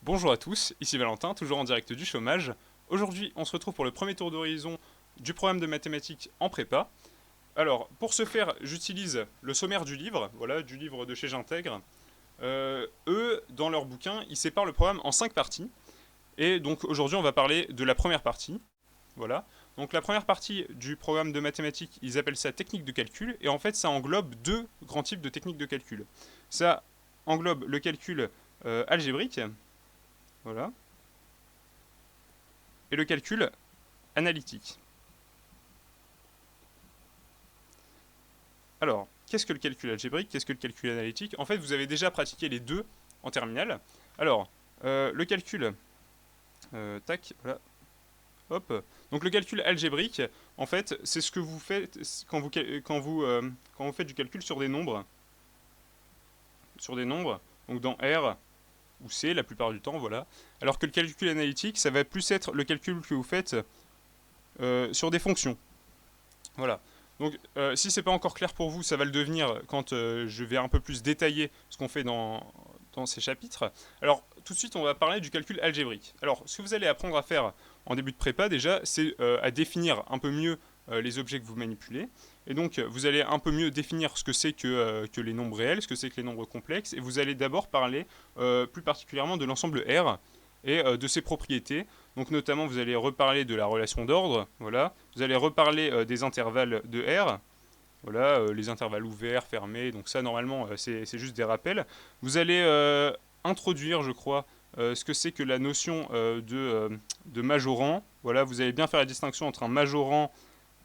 Bonjour à tous, ici Valentin, toujours en direct du chômage. Aujourd'hui, on se retrouve pour le premier tour d'horizon du programme de mathématiques en prépa. Alors, pour ce faire, j'utilise le sommaire du livre, voilà, du livre de chez J'intègre. Eux, dans leur bouquin, ils séparent le programme en 5 parties. Et donc aujourd'hui, on va parler de la première partie. Voilà. Donc la première partie du programme de mathématiques, ils appellent ça technique de calcul. Et en fait, ça englobe deux grands types de techniques de calcul. Ça englobe le calcul algébrique, voilà, et le calcul analytique. Alors, qu'est-ce que le calcul algébrique? Qu'est-ce que le calcul analytique? En fait, vous avez déjà pratiqué les deux en terminale. Alors, le calcul... tac, voilà, hop. Donc le calcul algébrique, en fait, c'est ce que vous faites quand vous faites du calcul sur des nombres. Sur des nombres, donc dans R ou C la plupart du temps, voilà. Alors que le calcul analytique, ça va plus être le calcul que vous faites sur des fonctions. Voilà. Donc, si c'est pas encore clair pour vous, ça va le devenir quand je vais un peu plus détailler ce qu'on fait dans ces chapitres. Alors, tout de suite, on va parler du calcul algébrique. Alors, ce que vous allez apprendre à faire en début de prépa, déjà, c'est à définir un peu mieux les objets que vous manipulez. Et donc, vous allez un peu mieux définir ce que c'est que les nombres réels, ce que c'est que les nombres complexes. Et vous allez d'abord parler plus particulièrement de l'ensemble R et de ses propriétés. Donc notamment, vous allez reparler de la relation d'ordre, voilà. Vous allez reparler des intervalles de R, voilà, les intervalles ouverts, fermés. Donc ça, normalement, c'est juste des rappels. Vous allez introduire, je crois, ce que c'est que la notion de majorant. Voilà, vous allez bien faire la distinction entre un majorant,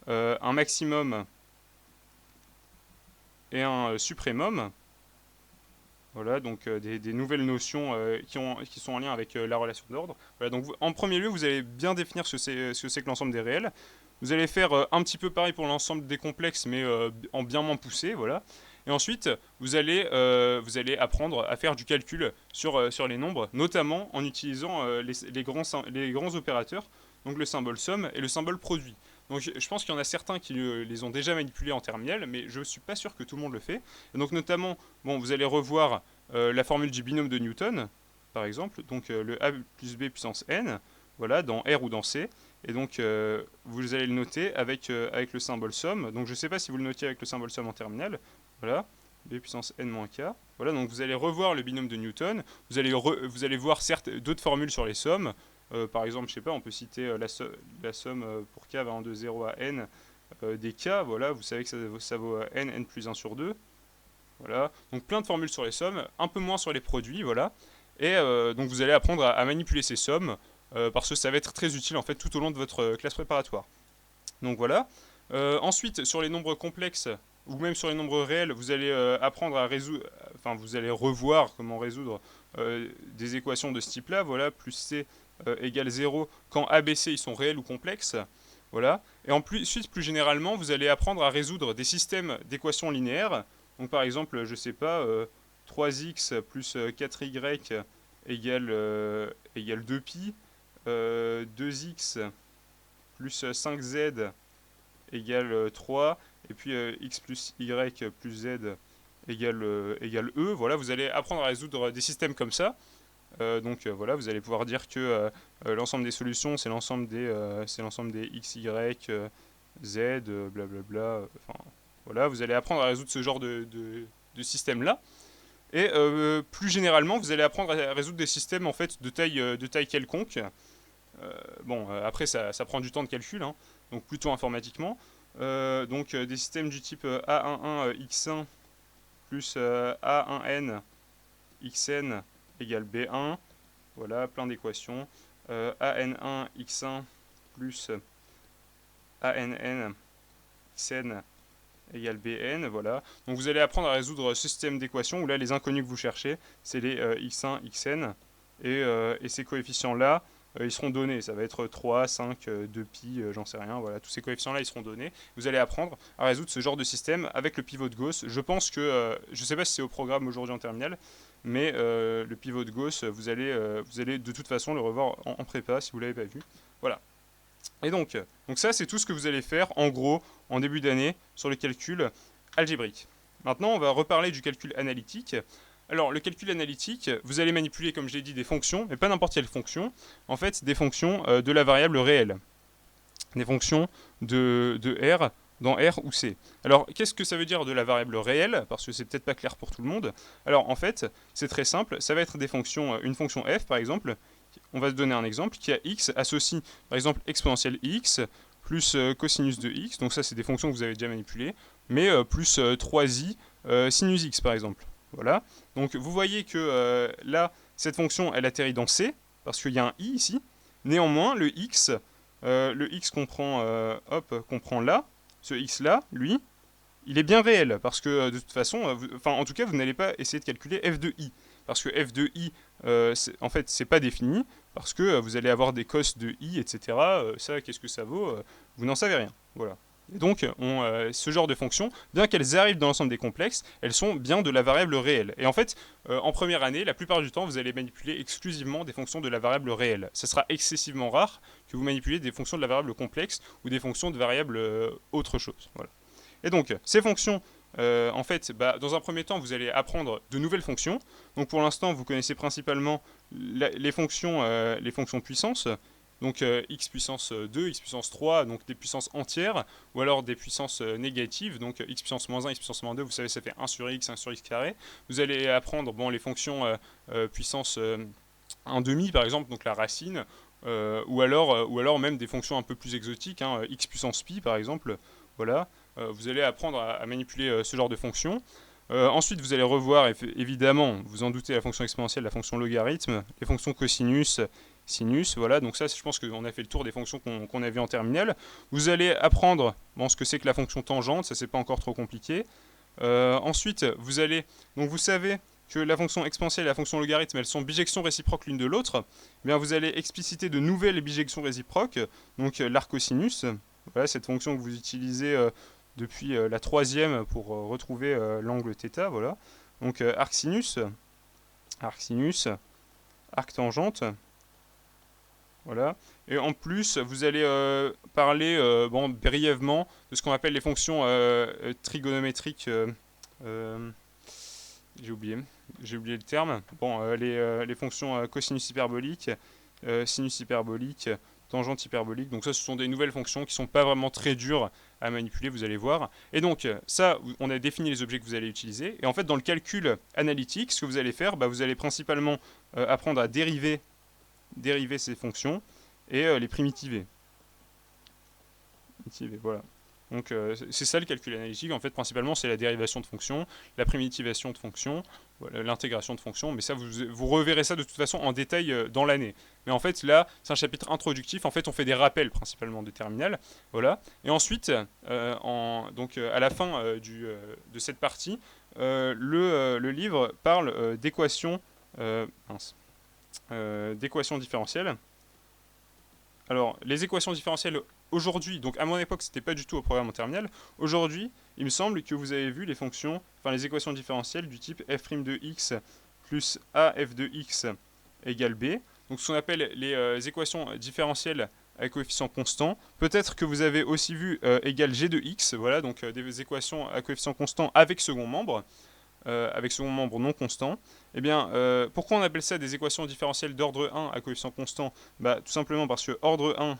un maximum et un suprêmum. Voilà, donc des nouvelles notions qui sont en lien avec la relation d'ordre. Voilà, donc en premier lieu, vous allez bien définir ce que c'est que l'ensemble des réels. Vous allez faire un petit peu pareil pour l'ensemble des complexes, mais en bien moins poussé, voilà. Et ensuite, vous allez apprendre à faire du calcul sur les nombres, notamment en utilisant les grands opérateurs, donc le symbole somme et le symbole produit. Donc je pense qu'il y en a certains qui les ont déjà manipulés en terminale, mais je ne suis pas sûr que tout le monde le fait. Et donc notamment, bon, vous allez revoir la formule du binôme de Newton, par exemple, donc le a plus b puissance n, voilà, dans R ou dans C. Et donc vous allez le noter avec le symbole somme. Donc je ne sais pas si vous le notiez avec le symbole somme en terminale. Voilà, b puissance n moins k. Voilà, donc vous allez revoir le binôme de Newton. Vous allez voir certes d'autres formules sur les sommes. Par exemple, je sais pas, on peut citer la somme pour k allant de 0 à n des k. Voilà, vous savez que ça vaut n plus 1 sur 2. Voilà, donc plein de formules sur les sommes, un peu moins sur les produits, voilà. Et donc vous allez apprendre à manipuler ces sommes, parce que ça va être très utile en fait tout au long de votre classe préparatoire. Donc voilà. Ensuite, sur les nombres complexes, ou même sur les nombres réels, vous allez apprendre à résoudre, enfin vous allez revoir comment résoudre des équations de ce type-là, voilà, plus c égale 0, quand a, b, c ils sont réels ou complexes. Voilà. Et ensuite, plus généralement, vous allez apprendre à résoudre des systèmes d'équations linéaires. Donc par exemple, je sais pas, 3x plus 4y égale 2pi, 2x plus 5z égale 3, et puis x plus y plus z égale e. Voilà, vous allez apprendre à résoudre des systèmes comme ça. Donc voilà, vous allez pouvoir dire que l'ensemble des solutions, c'est l'ensemble des x, y, z, blablabla. Enfin, voilà, vous allez apprendre à résoudre ce genre de système-là. Et plus généralement, vous allez apprendre à résoudre des systèmes en fait de taille quelconque. Bon, après, ça prend du temps de calcul, hein, donc plutôt informatiquement. Donc des systèmes du type A11 x1 plus A1n xn égale B1. Voilà, plein d'équations. AN1 x1 plus ANN xn égale Bn, voilà. Donc vous allez apprendre à résoudre ce système d'équations où là les inconnus que vous cherchez, c'est les x1, xn, et ces coefficients-là, ils seront donnés. Ça va être 3, 5, 2pi, j'en sais rien, voilà. Tous ces coefficients-là, ils seront donnés. Vous allez apprendre à résoudre ce genre de système avec le pivot de Gauss. Je pense que, je ne sais pas si c'est au programme aujourd'hui en terminale, mais le pivot de Gauss, vous allez de toute façon le revoir en prépa si vous ne l'avez pas vu. Voilà. Et donc ça, c'est tout ce que vous allez faire, en gros, en début d'année, sur le calcul algébrique. Maintenant, on va reparler du calcul analytique. Alors, le calcul analytique, vous allez manipuler, comme je l'ai dit, des fonctions, mais pas n'importe quelle fonction. En fait, des fonctions de la variable réelle. Des fonctions de R dans R ou C. Alors, qu'est-ce que ça veut dire de la variable réelle? Parce que c'est peut-être pas clair pour tout le monde. Alors, en fait, c'est très simple. Ça va être des fonctions, une fonction f, par exemple. On va se donner un exemple qui a x associe, par exemple, exponentielle x plus cosinus de x. Donc ça, c'est des fonctions que vous avez déjà manipulées. Mais plus 3i sinus x, par exemple. Voilà. Donc, vous voyez que là, cette fonction, elle atterrit dans C, parce qu'il y a un i ici. Néanmoins, le x qu'on prend là, ce x là, lui, il est bien réel, parce que de toute façon, en tout cas, vous n'allez pas essayer de calculer f de i, parce que f de i, en fait, c'est pas défini, parce que vous allez avoir des cos de i, etc. Ça, qu'est-ce que ça vaut? Vous n'en savez rien. Voilà. Et donc, ce genre de fonctions, bien qu'elles arrivent dans l'ensemble des complexes, elles sont bien de la variable réelle. Et en fait, en première année, la plupart du temps, vous allez manipuler exclusivement des fonctions de la variable réelle. Ce sera excessivement rare que vous manipulez des fonctions de la variable complexe ou des fonctions de variable autre chose. Voilà. Et donc, ces fonctions, en fait, dans un premier temps, vous allez apprendre de nouvelles fonctions. Donc, pour l'instant, vous connaissez principalement les fonctions de puissance. Donc, x puissance 2, x puissance 3, donc des puissances entières, ou alors des puissances négatives, donc x puissance moins 1, x puissance moins 2, vous savez, ça fait 1 sur x, 1 sur x carré. Vous allez apprendre les fonctions puissance 1 demi, par exemple, donc la racine, ou alors même des fonctions un peu plus exotiques, hein, x puissance pi, par exemple. Voilà. Vous allez apprendre à manipuler ce genre de fonctions. Ensuite, vous allez revoir, évidemment, vous en doutez, la fonction exponentielle, la fonction logarithme, les fonctions cosinus, sinus, voilà. Donc ça, je pense qu'on a fait le tour des fonctions qu'on a vues en terminale. Vous allez apprendre ce que c'est que la fonction tangente, ça c'est pas encore trop compliqué. Ensuite, vous savez que la fonction exponentielle et la fonction logarithme, elles sont bijections réciproques l'une de l'autre. Eh bien, vous allez expliciter de nouvelles bijections réciproques, donc l'arcosinus, voilà, cette fonction que vous utilisez depuis la troisième pour retrouver l'angle θ, voilà. Donc arcsinus, arctangente, voilà. Et en plus, vous allez parler brièvement de ce qu'on appelle les fonctions trigonométriques. J'ai oublié le terme. Les fonctions cosinus hyperbolique, sinus hyperbolique, tangente hyperbolique. Donc ça, ce sont des nouvelles fonctions qui ne sont pas vraiment très dures à manipuler, vous allez voir. Et donc ça, on a défini les objets que vous allez utiliser. Et en fait, dans le calcul analytique, ce que vous allez faire, vous allez principalement apprendre à dériver ces fonctions et les primitiver. Voilà. Donc c'est ça le calcul analytique, en fait principalement c'est la dérivation de fonctions, la primitivation de fonctions, voilà, l'intégration de fonctions, mais ça vous reverrez ça de toute façon en détail dans l'année. Mais en fait là c'est un chapitre introductif, en fait on fait des rappels principalement de terminale, voilà. Et ensuite, à la fin de cette partie, le livre parle d'équations différentielles. Alors, les équations différentielles aujourd'hui, donc à mon époque, c'était pas du tout au programme en terminale. Aujourd'hui, il me semble que vous avez vu les fonctions, les équations différentielles du type f' de x plus a f de x égale b. Donc, ce qu'on appelle les équations différentielles à coefficient constant. Peut-être que vous avez aussi vu égale g de x, voilà, donc des équations à coefficient constant avec second membre non constant. Eh bien, pourquoi on appelle ça des équations différentielles d'ordre 1 à coefficient constant? Tout simplement parce que ordre 1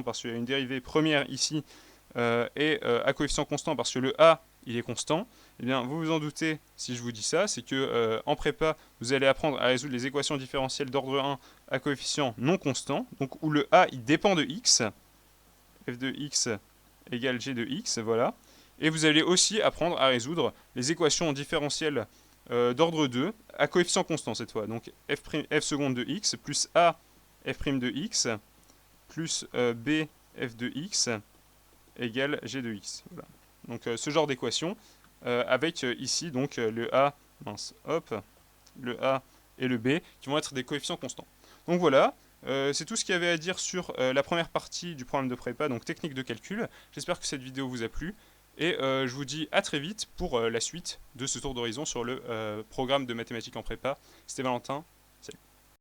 parce qu'il y a une dérivée première ici, et à coefficient constant parce que le a, il est constant. Eh bien, vous vous en doutez si je vous dis ça, c'est que en prépa, vous allez apprendre à résoudre les équations différentielles d'ordre 1 à coefficient non constant, donc où le a, il dépend de x, f de x égale g de x, voilà. Et vous allez aussi apprendre à résoudre les équations différentielles d'ordre 2 à coefficient constant cette fois. Donc f seconde de x plus a f' de x plus b f de x égale g de x. Voilà. Donc ce genre d'équation avec ici donc le a, le a et le b qui vont être des coefficients constants. Donc voilà. C'est tout ce qu'il y avait à dire sur la première partie du programme de prépa, donc technique de calcul. J'espère que cette vidéo vous a plu. Et je vous dis à très vite pour la suite de ce tour d'horizon sur le programme de mathématiques en prépa. C'était Valentin.